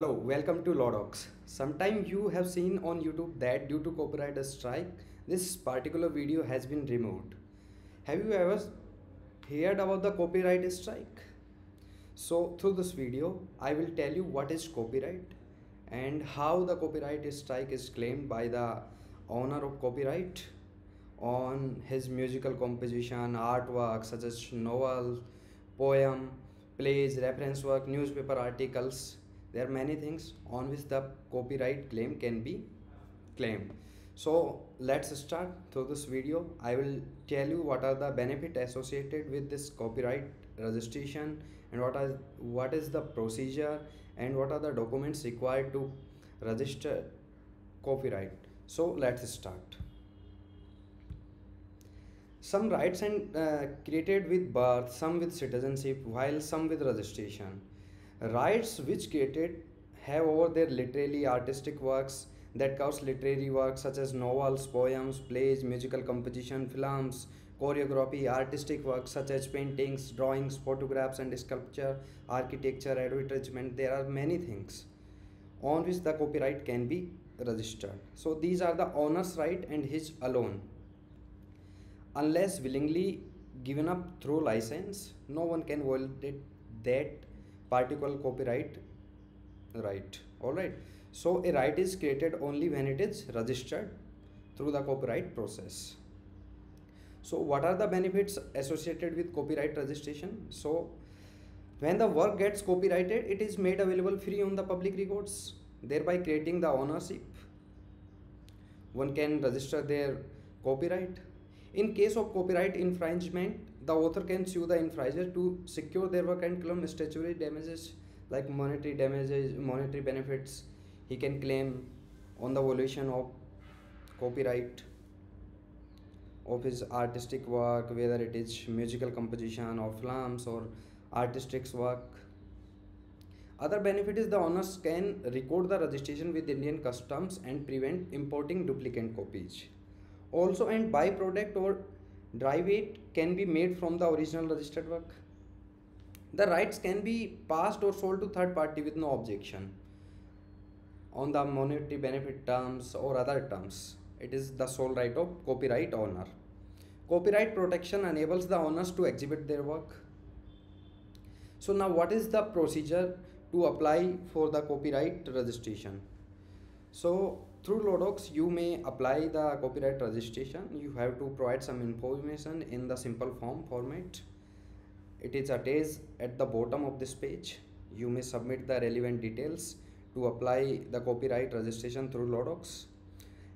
Welcome to Lodox. Sometime you have seen on YouTube that due to copyright strike, this particular video has been removed. Have you ever heard about the copyright strike? So through this video, I will tell you what is copyright and how the copyright strike is claimed by the owner of copyright on his musical composition, artwork such as novel, poem, plays, reference work, newspaper articles. There are many things on which the copyright claim can be claimed. So let's start through this video. I will tell you what are the benefits associated with this copyright registration and what is the procedure and what are the documents required to register copyright. So let's start. Some rights and created with birth, some with citizenship, while some with registration. Rights which created have over their literary artistic works that covers literary works such as novels, poems, plays, musical composition, films, choreography, artistic works such as paintings, drawings, photographs and sculpture, architecture, advertisement. There are many things on which the copyright can be registered. So these are the owner's right and his alone. Unless willingly given up through license, no one can violate that particular copyright right. Alright. So a right is created only when it is registered through the copyright process. So what are the benefits associated with copyright registration? So when the work gets copyrighted, it is made available free on the public records, thereby creating the ownership. One can register their copyright. In case of copyright infringement, the author can sue the infringer to secure their work and claim statutory damages like monetary damages, monetary benefits. He can claim on the violation of copyright of his artistic work, whether it is musical composition or films or artistic work. Other benefit is the owners can record the registration with Indian customs and prevent importing duplicate copies. Also, and byproduct or derivative can be made from the original registered work. The rights can be passed or sold to third party with no objection on the monetary benefit terms or other terms. It is the sole right of copyright owner. Copyright protection enables the owners to exhibit their work. So now what is the procedure to apply for the copyright registration? So through Lodox, you may apply the copyright registration. You have to provide some information in the simple form format. It is attached at the bottom of this page. You may submit the relevant details to apply the copyright registration through Lodox.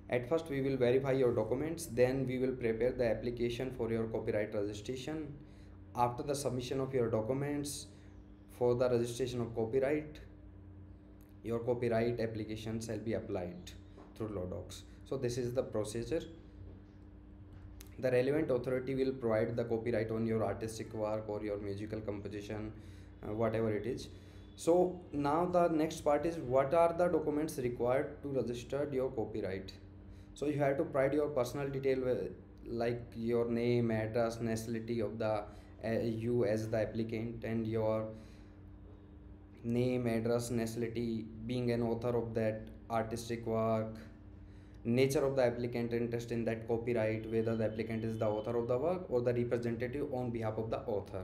At first, we will verify your documents. Then we will prepare the application for your copyright registration. After the submission of your documents for the registration of copyright, your copyright application shall be applied through Lodox. So this is the procedure. The relevant authority will provide the copyright on your artistic work or your musical composition, whatever it is. So now the next part is what are the documents required to register your copyright. So you have to provide your personal detail like your name, address, nationality of the you as the applicant, and your name, address, nationality, being an author of that artistic work, nature of the applicant interest in that copyright, whether the applicant is the author of the work or the representative on behalf of the author,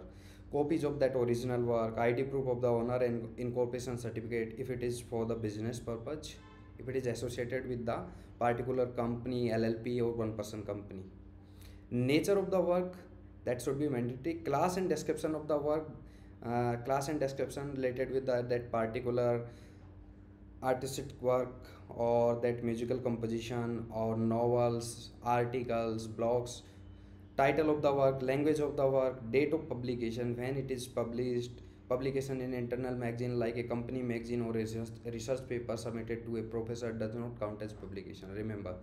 copies of that original work, ID proof of the owner and incorporation certificate if it is for the business purpose, if it is associated with the particular company, LLP or one person company. Nature of the work, that should be mandatory. Class and description of the work, class and description related with that particular artistic work or that musical composition or novels, articles, blogs, title of the work, language of the work, date of publication, when it is published, publication in internal magazine like a company magazine or a research paper submitted to a professor does not count as publication. Remember,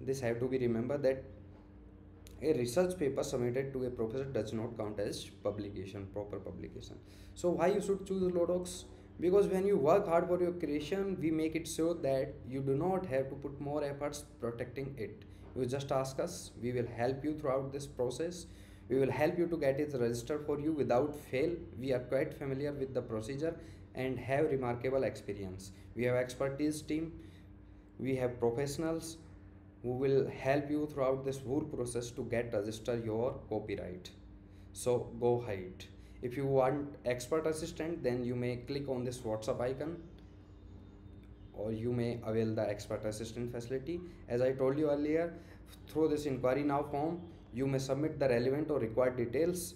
this have to be remembered that a research paper submitted to a professor does not count as publication, proper publication. So why you should choose Lodox? Because when you work hard for your creation, we make it so that you do not have to put more efforts protecting it. You just ask us, we will help you throughout this process. We will help you to get it registered for you without fail. We are quite familiar with the procedure and have remarkable experience. We have expertise team, we have professionals who will help you throughout this whole process to get register your copyright. So go ahead. If you want expert assistant, then you may click on this WhatsApp icon, or you may avail the expert assistant facility. As I told you earlier, through this inquiry now form, you may submit the relevant or required details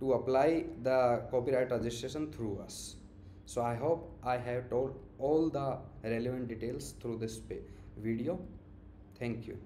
to apply the copyright registration through us. So I hope I have told all the relevant details through this video. Thank you.